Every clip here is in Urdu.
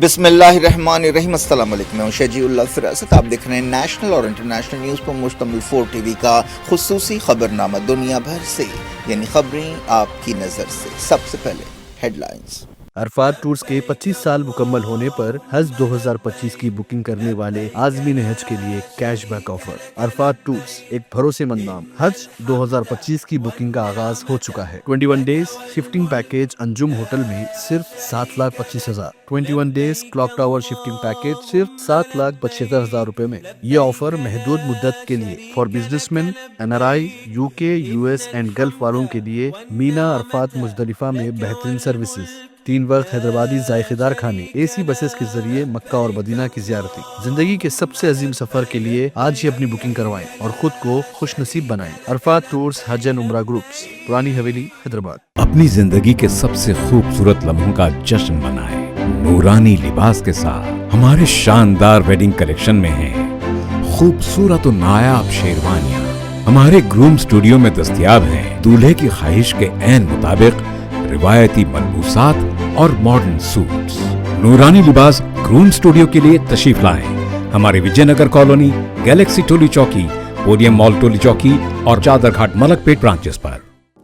بسم اللہ الرحمن الرحیم۔ السلام علیکم، میں شجیع اللہ فراست۔ آپ دیکھ رہے ہیں نیشنل اور انٹرنیشنل نیوز پر مشتمل 4 ٹی وی کا خصوصی خبرنامہ دنیا بھر سے، یعنی خبریں آپ کی نظر سے۔ سب سے پہلے ہیڈ لائنز۔ عرفات ٹورز کے 25 سال مکمل ہونے پر حج 2025 کی بکنگ کرنے والے عازمین حج کے لیے cash back offer. Arafat tours ایک بھروسے مند نام۔ حج 2025 کی بکنگ کا آغاز ہو چکا ہے۔ 21 days shifting package Anjum hotel میں صرف 7,25,000۔ 21 days clock tower shifting package صرف 7,75,000 روپے میں۔ یہ آفر محدود مدت کے لیے for business man, NRI، UK، US and golf والوں کے لیے۔ مینا عرفات مزدلفہ میں بہترین سروسز، 3 وقت حیدرآبادی ذائقے دار کھانے، AC بسز کے ذریعے مکہ اور مدینہ کی زیارتیں۔ زندگی کے سب سے عظیم سفر کے لیے آج ہی اپنی بکنگ کروائیں اور خود کو خوش نصیب بنائیں۔ عرفات ٹورز حج اینڈ عمرہ گروپس، پرانی حویلی، حیدرآباد۔ اپنی زندگی کے سب سے خوبصورت لمحوں کا جشن منائیں نورانی لباس کے ساتھ۔ ہمارے شاندار ویڈنگ کلیکشن میں ہیں خوبصورت و نایاب شیروانیاں۔ ہمارے گروم اسٹوڈیو میں دستیاب ہیں دولہے کی خواہش کے عین مطابق روایتی ملبوسات اور ماڈرن سوٹس۔ نورانی لباس گروم اسٹوڈیو کے لیے تشریف لائیں۔ ہمارے وجے نگر کالونی، گیلیکسی ٹولی چوکی، پودیم مال ٹولی چوکی اور چادر گھاٹ ملک پیٹ branches per.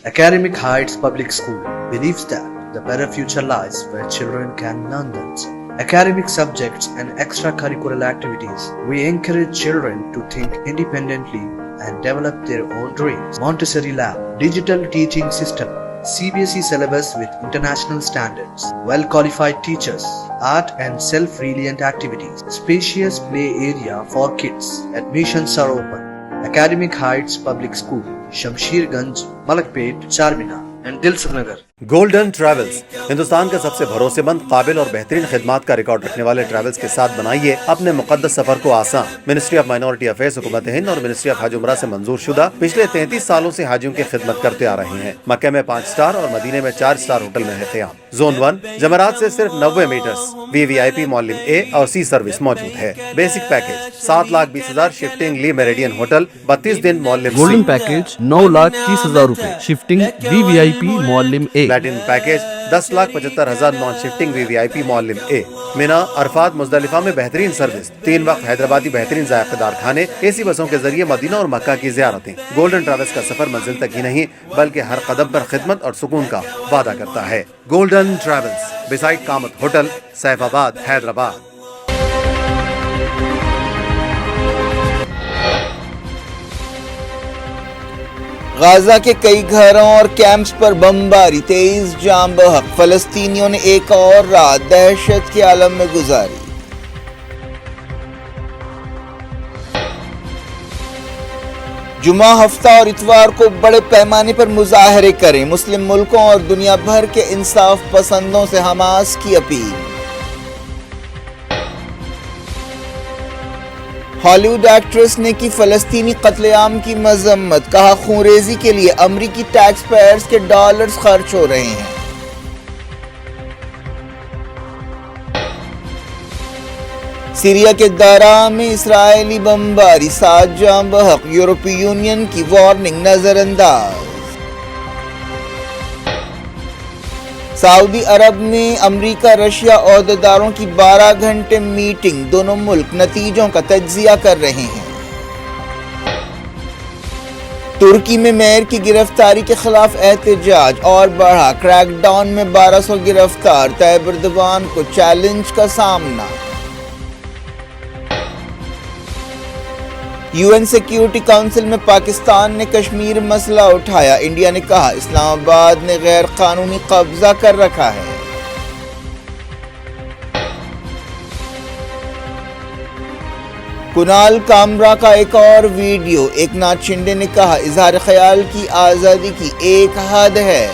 Academic Heights Public School believes that the better future lies where children can learn them. Academic subjects and extracurricular activities. We encourage children to think independently and develop their own dreams. Montessori Lab, digital teaching system, CBSE syllabus with international standards, well-qualified teachers, art and self-reliant activities, spacious play area for kids. Admissions are open. Academic Heights Public School, Shamsherganj, Malakpet, Charminar and Dilsukh Nagar. Golden travels Hindustan کا سب سے بھروسے مند، قابل اور بہترین خدمات کا ریکارڈ رکھنے والے ٹریولز کے ساتھ بنائیے اپنے مقدس سفر کو آسان۔ منسٹری آف مائنورٹی افیئرز، حکومت ہند اور منسٹری آف حج عمرہ سے منظور شدہ پچھلے 33 سالوں سے حاجیوں کی خدمت کرتے آ رہے ہیں۔ مکہ میں 5 اسٹار اور مدینے میں 4 اسٹار ہوٹل میں ہے قیام۔ زون 1 جمرات سے صرف 90 میٹرز، VIP معلم A اور C سروس موجود ہے۔ بیسک پیکیج 7,20,000 شفٹنگ لی میریڈین ہوٹل، 32 دن معلم C۔ گولڈن پیکیج 9,30,000 روپے، شفٹنگ VVIP معلم A۔ Platinum package 10,75,000 naan shifting VVIP معلم A۔ مینا عرفات مزدلفہ میں بہترین سروس، 3 وقت حیدرآبادی بہترین ذائقے دار کھانے، AC بسوں کے ذریعے مدینہ اور مکہ کی زیارتیں۔ گولڈن ٹریولز کا سفر منزل تک ہی نہیں بلکہ ہر قدم پر خدمت اور سکون کا وعدہ کرتا ہے۔ گولڈن ٹریولز، بیسائڈ کامت ہوٹل، سیف آباد، حیدرآباد۔ غزہ کے کئی گھروں اور کیمپس پر بمباری، 23 جاں بحق۔ فلسطینیوں نے ایک اور رات دہشت کے عالم میں گزاری۔ جمعہ، ہفتہ اور اتوار کو بڑے پیمانے پر مظاہرے کریں، مسلم ملکوں اور دنیا بھر کے انصاف پسندوں سے حماس کی اپیل۔ ہالی ووڈ ایکٹریس نے کی فلسطینی قتل عام کی مذمت، کہا خونریزی کے لیے امریکی ٹیکس پیئرز کے ڈالرز خرچ ہو رہے ہیں۔ سیریا کے درعا میں اسرائیلی بمباری، 7 جاں بحق۔ یورپی یونین کی وارننگ نظر انداز۔ سعودی عرب میں امریکہ رشیا عہدیداروں کی 12 گھنٹے میٹنگ، دونوں ملک نتیجوں کا تجزیہ کر رہے ہیں۔ ترکی میں میئر کی گرفتاری کے خلاف احتجاج اور بڑھا، کریک ڈاؤن میں 1200 گرفتار، طیب اردوان کو چیلنج کا سامنا۔ UN سیکیورٹی کونسل میں پاکستان نے کشمیر مسئلہ اٹھایا، انڈیا نے کہا اسلام آباد نے غیر قانونی قبضہ کر رکھا ہے۔ کنال کامرا کا ایک اور ویڈیو، ایک ناتھ شنڈے نے کہا اظہار خیال کی آزادی کی ایک حد ہے۔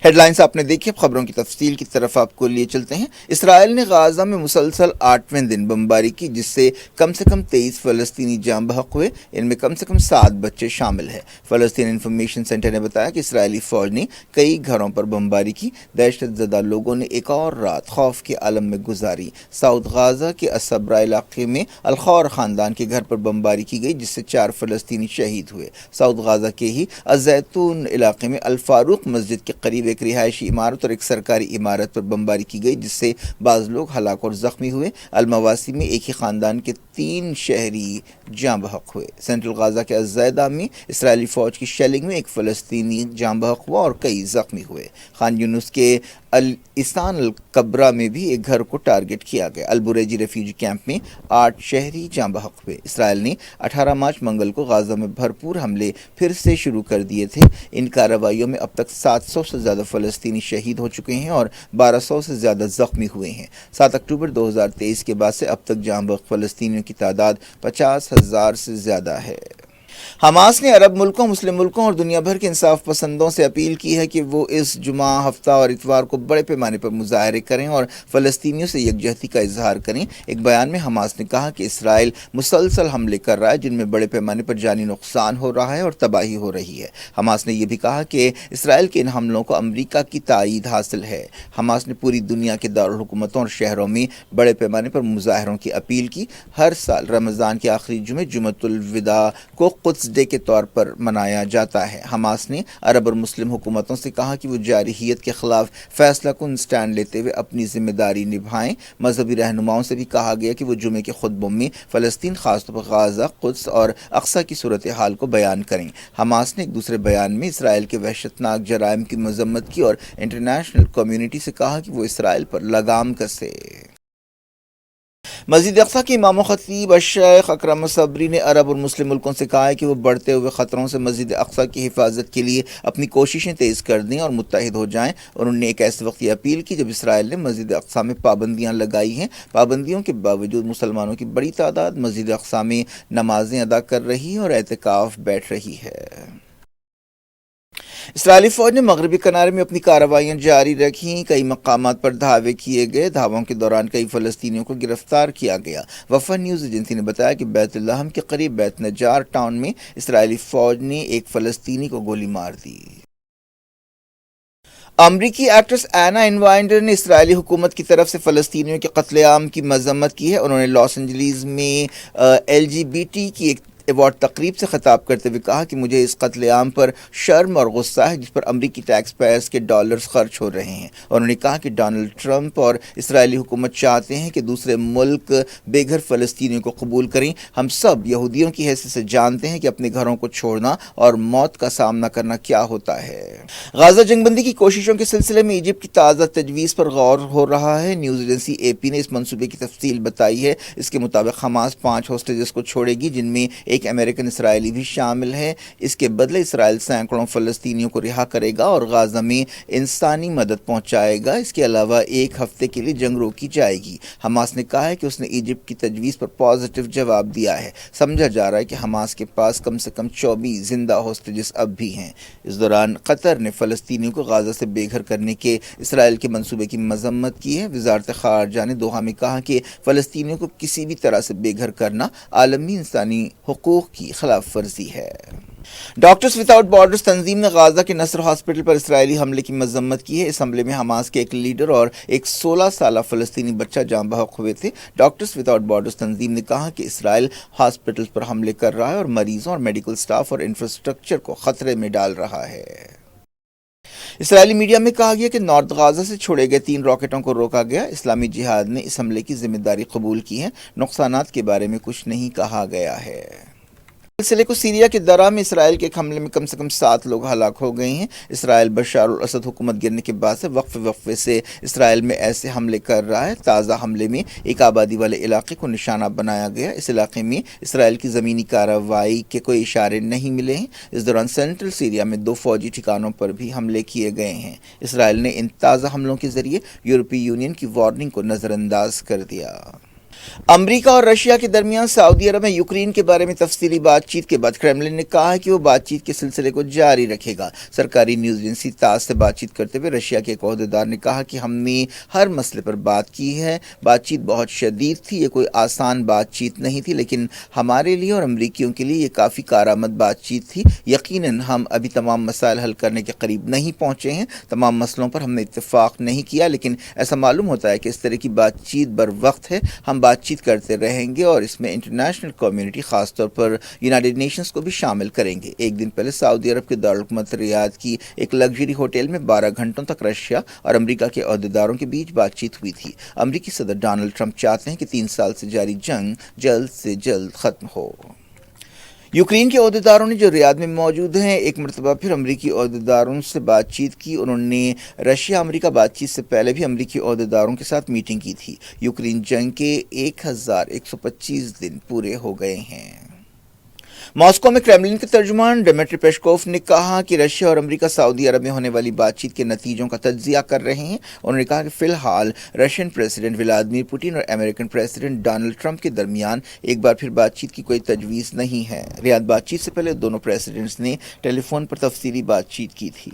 ہیڈ لائنز آپ نے دیکھی، اب خبروں کی تفصیل کی طرف آپ کو لیے چلتے ہیں۔ اسرائیل نے غازہ میں مسلسل 8ویں دن بمباری کی، جس سے کم 23 فلسطینی جاں بحق ہوئے، ان میں کم 7 بچے شامل ہیں۔ فلسطین انفارمیشن سینٹر نے بتایا کہ اسرائیلی فوج نے کئی گھروں پر بمباری کی۔ دہشت زدہ لوگوں نے ایک اور رات خوف کے عالم میں گزاری۔ ساؤتھ غازہ کے الصبرا علاقے میں الخور خاندان کے گھر پر بمباری کی گئی، جس سے 4 فلسطینی شہید ہوئے۔ ساؤتھ غازہ کے ہی الزیتون علاقے میں الفاروق مسجد کے قریب ایک رہائشی عمارت اور ایک سرکاری عمارت پر بمباری کی گئی، جس سے بعض لوگ ہلاک اور زخمی ہوئے۔ المواسی میں ایک ہی خاندان کے 3 شہری جاں بحق ہوئے۔ سینٹرل غازہ کے الزیدہ میں اسرائیلی فوج کی شیلنگ میں ایک فلسطینی جاں بحق ہوا اور کئی زخمی ہوئے۔ خان یونس کے الاسان الکبرا میں بھی ایک گھر کو ٹارگٹ کیا گیا۔ البریجی ریفیوجی کیمپ میں 8 شہری جاں بحق ہوئے۔ اسرائیل نے 18 مارچ منگل کو غازہ میں بھرپور حملے پھر سے شروع کر دیے تھے۔ ان کارروائیوں میں اب تک 700 سے زیادہ فلسطینی شہید ہو چکے ہیں اور 1200 سے زیادہ زخمی ہوئے ہیں۔ 7 اکتوبر 2023 کے بعد سے اب تک جاں بحق فلسطینیوں کی تعداد 50,000 سے زیادہ ہے۔ حماس نے عرب ملکوں، مسلم ملکوں اور دنیا بھر کے انصاف پسندوں سے اپیل کی ہے کہ وہ اس جمعہ، ہفتہ اور اتوار کو بڑے پیمانے پر مظاہرے کریں اور فلسطینیوں سے یکجہتی کا اظہار کریں۔ ایک بیان میں حماس نے کہا کہ اسرائیل مسلسل حملے کر رہا ہے، جن میں بڑے پیمانے پر جانی نقصان ہو رہا ہے اور تباہی ہو رہی ہے۔ حماس نے یہ بھی کہا کہ اسرائیل کے ان حملوں کو امریکہ کی تائید حاصل ہے۔ حماس نے پوری دنیا کے دارالحکومتوں اور شہروں میں بڑے پیمانے پر مظاہروں کی اپیل کی۔ ہر سال رمضان کے آخری جمعے جمعۃ الوداع کو قدس ڈے کے طور پر منایا جاتا ہے۔ حماس نے عرب اور مسلم حکومتوں سے کہا کہ وہ جارحیت کے خلاف فیصلہ کن سٹینڈ لیتے ہوئے اپنی ذمہ داری نبھائیں۔ مذہبی رہنماؤں سے بھی کہا گیا کہ وہ جمعے کے خطبوں میں فلسطین، خاص طور پر غازہ، قدس اور اقصی کی صورتحال کو بیان کریں۔ حماس نے ایک دوسرے بیان میں اسرائیل کے وحشتناک جرائم کی مذمت کی اور انٹرنیشنل کمیونٹی سے کہا کہ وہ اسرائیل پر لگام کسے۔ مسجد اقصی کے امام و خطیب الشیخ اکرم الصبری نے عرب اور مسلم ملکوں سے کہا ہے کہ وہ بڑھتے ہوئے خطروں سے مسجد اقصی کی حفاظت کے لیے اپنی کوششیں تیز کر دیں اور متحد ہو جائیں، اور انہوں نے ایک ایسے وقت یہ اپیل کی جب اسرائیل نے مسجد اقصی میں پابندیاں لگائی ہیں۔ پابندیوں کے باوجود مسلمانوں کی بڑی تعداد مسجد اقصی میں نمازیں ادا کر رہی ہے اور اعتکاف بیٹھ رہی ہے۔ اسرائیلی فوج نے مغربی کنارے میں اپنی کارروائیاں جاری رکھیں۔ کئی مقامات پر دھاوے کیے گئے۔ دھاووں کے دوران کئی فلسطینیوں کو گرفتار کیا گیا۔ وفا نیوز ایجنسی نے بتایا کہ بیت لحم کے قریب بیت نجار ٹاؤن میں اسرائیلی فوج نے ایک فلسطینی کو گولی مار دی۔ امریکی ایکٹریس اینا انوائنڈر نے اسرائیلی حکومت کی طرف سے فلسطینیوں کے قتل عام کی مذمت کی ہے۔ انہوں نے لاس اینجلیس میں LGBT کی ایک ایوارڈ تقریب سے خطاب کرتے ہوئے کہا کہ مجھے اس قتل عام پر شرم اور غصہ ہے جس پر امریکی ٹیکس پیئرز کے ڈالرز خرچ ہو رہے ہیں۔ اور انہوں نے کہا کہ ڈونلڈ ٹرمپ اور اسرائیلی حکومت چاہتے ہیں کہ دوسرے ملک بے گھر فلسطینیوں کو قبول کریں۔ ہم سب یہودیوں کی حیثیت سے جانتے ہیں کہ اپنے گھروں کو چھوڑنا اور موت کا سامنا کرنا کیا ہوتا ہے۔ غازہ جنگ بندی کی کوششوں کے سلسلے میں ایجپٹ کی تازہ تجویز پر غور ہو رہا ہے۔ نیوز ایجنسی AP نے اس منصوبے کی تفصیل بتائی ہے۔ اس کے مطابق حماس 5 ہوسٹیجز کو چھوڑے گی، جن میں ایک امریکن اسرائیلی بھی شامل ہے۔ اس کے بدلے اسرائیل سینکڑوں فلسطینیوں کو رہا کرے گا اور غازہ میں انسانی مدد پہنچائے گا۔ اس کے علاوہ 1 ہفتے کے لیے جنگ روکی جائے گی۔ حماس نے کہا ہے کہ اس نے ایجپٹ کی تجویز پر پازیٹیو جواب دیا ہے۔ سمجھا جا رہا ہے کہ حماس کے پاس کم سے کم 24 زندہ ہوسٹیجز اب بھی ہیں۔ اس دوران قطر نے فلسطینیوں کو غازہ سے بے گھر کرنے کے اسرائیل کے منصوبے کی مذمت کی ہے۔ وزارت خارجہ نے دوحہ میں کہا کہ فلسطینیوں کو کسی بھی طرح سے بے گھر کرنا عالمی انسانی حقوق کی خلاف ورزی ہے۔ ڈاکٹرز وداؤٹ بارڈرز تنظیم نے غازہ کے نصر ہاسپٹل پر اسرائیلی حملے کی مذمت کی ہے۔ اس حملے میں حماس کے ایک لیڈر اور ایک 16 سالہ فلسطینی بچہ جاں بحق ہوئے تھے۔ ڈاکٹرز وداؤٹ بارڈرز تنظیم نے کہا کہ اسرائیل ہاسپٹل پر حملے کر رہا ہے اور مریضوں اور میڈیکل سٹاف اور انفراسٹرکچر کو خطرے میں ڈال رہا ہے۔ اسرائیلی میڈیا میں کہا گیا کہ نارتھ غازہ سے چھوڑے گئے 3 راکٹوں کو روکا گیا۔ اسلامی جہاد نے اس حملے کی ذمہ داری قبول کی ہے۔ نقصانات کے بارے میں کچھ نہیں کہا گیا ہے۔ سلسلے کو سیریا کے درہ میں اسرائیل کے ایک حملے میں کم سے کم 7 لوگ ہلاک ہو گئے ہیں۔ اسرائیل بشار الاسد حکومت گرنے کے بعد سے وقفے سے اسرائیل میں ایسے حملے کر رہا ہے۔ تازہ حملے میں ایک آبادی والے علاقے کو نشانہ بنایا گیا۔ اس علاقے میں اسرائیل کی زمینی کارروائی کے کوئی اشارے نہیں ملے ہیں۔ اس دوران سینٹرل سیریا میں 2 فوجی ٹھکانوں پر بھی حملے کیے گئے ہیں۔ اسرائیل نے ان تازہ حملوں کے ذریعے یورپی یونین کی وارننگ کو نظر انداز کر دیا۔ امریکہ اور رشیا کے درمیان سعودی عرب میں یوکرین کے بارے میں تفصیلی بات چیت کے بعد کرملن نے کہا ہے کہ وہ بات چیت کے سلسلے کو جاری رکھے گا۔ سرکاری نیوز ایجنسی تاس سے بات چیت کرتے ہوئے رشیا کے ایک عہدیدار نے کہا کہ ہم نے ہر مسئلے پر بات کی ہے، بات چیت بہت شدید تھی، یہ کوئی آسان بات چیت نہیں تھی، لیکن ہمارے لیے اور امریکیوں کے لیے یہ کافی کارآمد بات چیت تھی۔ یقیناً ہم ابھی تمام مسائل حل کرنے کے قریب نہیں پہنچے ہیں، تمام مسئلوں پر ہم نے اتفاق نہیں کیا، لیکن ایسا معلوم ہوتا ہے کہ اس طرح کی بات چیت بر وقت ہے۔ ہم بات چیت کرتے رہیں گے اور اس میں انٹرنیشنل کمیونٹی خاص طور پر یونائیٹڈ نیشنز کو بھی شامل کریں گے۔ ایک دن پہلے سعودی عرب کے دارالحکومت ریاض کی ایک لگژری ہوٹل میں 12 گھنٹوں تک رشیا اور امریکہ کے عہدیداروں کے بیچ بات چیت ہوئی تھی۔ امریکی صدر ڈونلڈ ٹرمپ چاہتے ہیں کہ 3 سال سے جاری جنگ جلد سے جلد ختم ہو۔ یوکرین کے عہدیداروں نے جو ریاض میں موجود ہیں ایک مرتبہ پھر امریکی عہدیداروں سے بات چیت کی۔ انہوں نے رشیا امریکہ بات چیت سے پہلے بھی امریکی عہدیداروں کے ساتھ میٹنگ کی تھی۔ یوکرین جنگ کے 1125 دن پورے ہو گئے ہیں۔ ماسکو میں کرملن کے ترجمان ڈمیٹری پیشکوف نے کہا کہ رشیا اور امریکہ سعودی عرب میں ہونے والی بات چیت کے نتیجوں کا تجزیہ کر رہے ہیں۔ انہوں نے کہا کہ فی الحال رشین پریزیڈنٹ ولادیمیر پوٹن اور امریکن پریزیڈنٹ ڈونلڈ ٹرمپ کے درمیان ایک بار پھر بات چیت کی کوئی تجویز نہیں ہے۔ ریاض بات چیت سے پہلے دونوں پریزیڈنٹس نے ٹیلی فون پر تفصیلی بات چیت کی تھی۔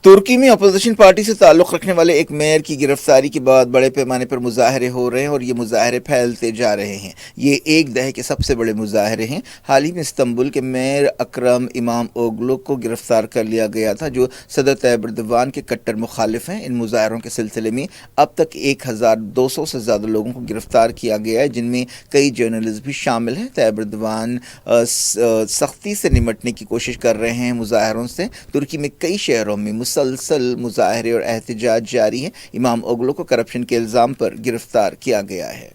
ترکی میں اپوزیشن پارٹی سے تعلق رکھنے والے ایک میئر کی گرفتاری کے بعد بڑے پیمانے پر مظاہرے ہو رہے ہیں اور یہ مظاہرے پھیلتے جا رہے ہیں۔ یہ ایک دہے کے سب سے بڑے مظاہرے ہیں۔ حال ہی میں استنبول کے میئر اکرم امام اوگلو کو گرفتار کر لیا گیا تھا، جو صدر طیب ایردوان کے کٹر مخالف ہیں۔ ان مظاہروں کے سلسلے میں اب تک 1200 سے زیادہ لوگوں کو گرفتار کیا گیا ہے، جن میں کئی جرنلسٹ بھی شامل ہیں۔ طیب ایردوان سختی سے نمٹنے کی کوشش کر رہے ہیں مظاہروں سے۔ ترکی میں کئی شہروں میں مسلسل مظاہرے اور احتجاج جاری ہیں۔ امام اوگلو کو کرپشن کے الزام پر گرفتار کیا گیا ہے۔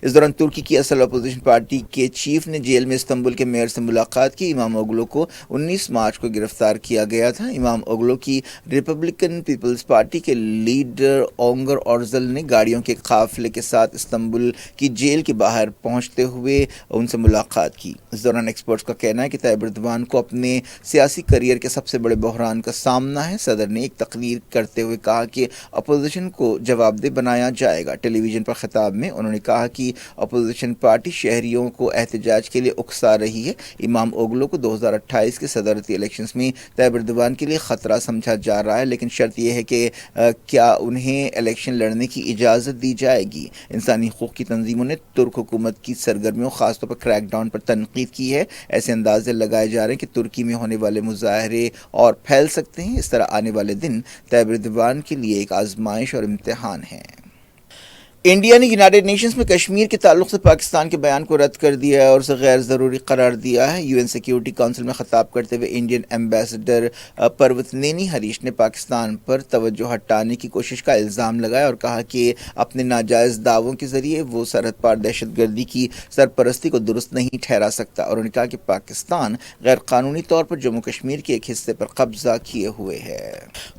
اس دوران ترکی کی اصل اپوزیشن پارٹی کے چیف نے جیل میں استنبول کے میئر سے ملاقات کی۔ امام اوگلو کو 19 مارچ کو گرفتار کیا گیا تھا۔ امام اوگلو کی ریپبلکن پیپلز پارٹی کے لیڈر اونگر اورزل نے گاڑیوں کے قافلے کے ساتھ استنبول کی جیل کے باہر پہنچتے ہوئے ان سے ملاقات کی۔ اس دوران ایکسپرٹس کا کہنا ہے کہ طیب ایردوان کو اپنے سیاسی کیریئر کے سب سے بڑے بحران کا سامنا ہے۔ صدر نے ایک تقریر کرتے ہوئے کہا کہ اپوزیشن کو جواب دہ بنایا جائے گا۔ ٹیلی ویژن پر خطاب میں انہوں نے کہا کہ اپوزیشن پارٹی شہریوں کو احتجاج کے لیے اکسا رہی ہے۔ امام اوگلو کو 2028 کے صدارتی الیکشنز میں طیب ایردوان کے لیے خطرہ سمجھا جا رہا ہے، لیکن شرط یہ ہے کہ کیا انہیں الیکشن لڑنے کی اجازت دی جائے گی۔ انسانی حقوق کی تنظیموں نے ترک حکومت کی سرگرمیوں خاص طور پر کریک ڈاؤن پر تنقید کی ہے۔ ایسے اندازے لگائے جا رہے ہیں کہ ترکی میں ہونے والے مظاہرے اور پھیل سکتے ہیں۔ اس طرح آنے والے دن طیب ایردوان کے لیے ایک آزمائش اور امتحان ہے۔ انڈیا نے یونائیٹڈ نیشنز میں کشمیر کے تعلق سے پاکستان کے بیان کو رد کر دیا ہے اور اسے غیر ضروری قرار دیا ہے۔ یو این سیکیورٹی کونسل میں خطاب کرتے ہوئے انڈین ایمبیسڈر پروتنینی ہریش نے پاکستان پر توجہ ہٹانے کی کوشش کا الزام لگایا اور کہا کہ اپنے ناجائز دعووں کے ذریعے وہ سرحد پار دہشت گردی کی سرپرستی کو درست نہیں ٹھہرا سکتا، اور انہوں نے کہا کہ پاکستان غیر قانونی طور پر جموں کشمیر کے ایک حصے پر قبضہ کیے ہوئے ہے۔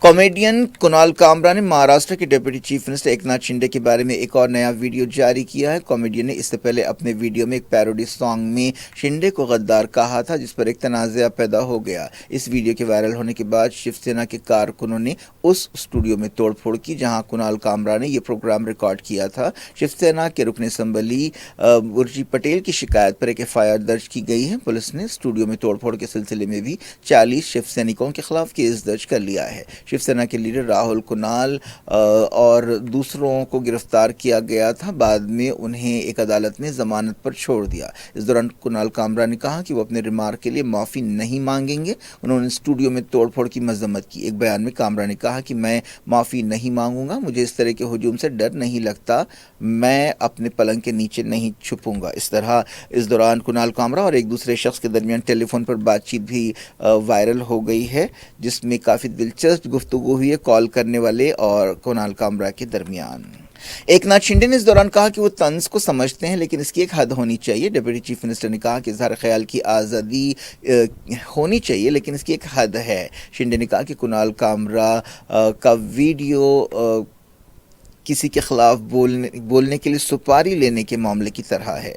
کامیڈین کنال کامرا نے مہاراشٹر کے deputy chief minister Eknath Shinde کے بارے میں ایک اور نیا ویڈیو جاری کیا ہے۔ کامیڈین نے اس سے پہلے اپنے ویڈیو میں ایک پیروڈی سانگ میں شنڈے کو غدار کہا تھا، جس پر ایک تنازعہ پیدا ہو گیا۔ اس ویڈیو کے وائرل ہونے کے بعد شیو سینا کے کارکنوں نے اس اسٹوڈیو میں توڑ پھوڑ کی جہاں کنال کامرا نے یہ پروگرام ریکارڈ کیا تھا۔ شیو سینا کے رکن اسمبلی ارجی پٹیل کی شکایت پر ایک FIR درج کی گئی ہے۔ پولیس نے اسٹوڈیو میں توڑ پھوڑ کے سلسلے میں بھی 40 شیو سینکوں کے خلاف کیس درج کر لیا ہے۔ شیو سینا کے لیڈر راہل کنال اور دوسروں کو گرفتار کیا گیا تھا، بعد میں انہیں ایک عدالت نے ضمانت پر چھوڑ دیا۔ اس دوران کنال کامرا نے کہا کہ وہ اپنے ریمارک کے لیے معافی نہیں مانگیں گے۔ انہوں نے اسٹوڈیو میں توڑ پھوڑ کی مذمت کی۔ ایک بیان میں کامرا نے کہا کہ میں معافی نہیں مانگوں گا، مجھے اس طرح کے ہجوم سے ڈر نہیں لگتا، میں اپنے پلنگ کے نیچے نہیں چھپوں گا۔ اس دوران کنال کامرا اور ایک دوسرے شخص کے درمیان ٹیلی فون پر بات چیت بھی وائرل ہو گئی ہے، جس میں کافی دلچسپ گفتگو ہوئی ہے کال کرنے والے اور کنال کامرا کے درمیان۔ ایکناتھ شنڈے نے اس دوران کہا کہ وہ طنز کو سمجھتے ہیں، لیکن اس کی ایک حد ہونی چاہیے۔ ڈپٹی چیف منسٹر نے کہا کہ اظہار خیال کی آزادی ہونی چاہیے، لیکن اس کی ایک حد ہے۔ شنڈے نے کہا کہ کنال کامرا کا ویڈیو کسی کے خلاف بولنے کے لیے سپاری لینے کے معاملے کی طرح ہے۔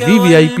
VVIP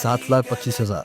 7,25,000।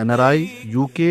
NRI, UK,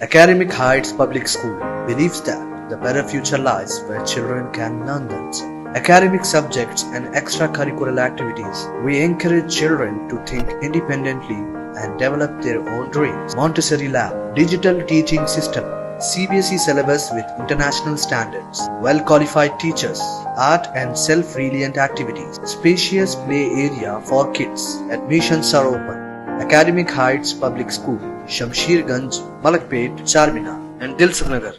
Academic Heights Public School believes that the better future lies where children can learn them. Academic subjects and extracurricular activities. We encourage children to think independently and develop their own dreams. Montessori Lab, digital teaching system, CBSE syllabus with international standards, well-qualified teachers, art and self-reliant activities, spacious play area for kids. Admissions are open. Academic Heights Public School, Shamsherganj, Malakpet, Charminar and Dilsukhnagar.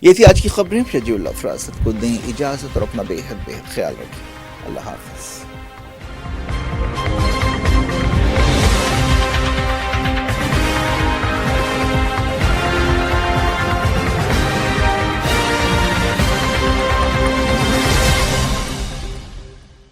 یہ تھی آج کی خبریں. شجیع اللہ فراست کو دیں اجازت اور اپنا بے حد خیال رکھیں. اللہ حافظ.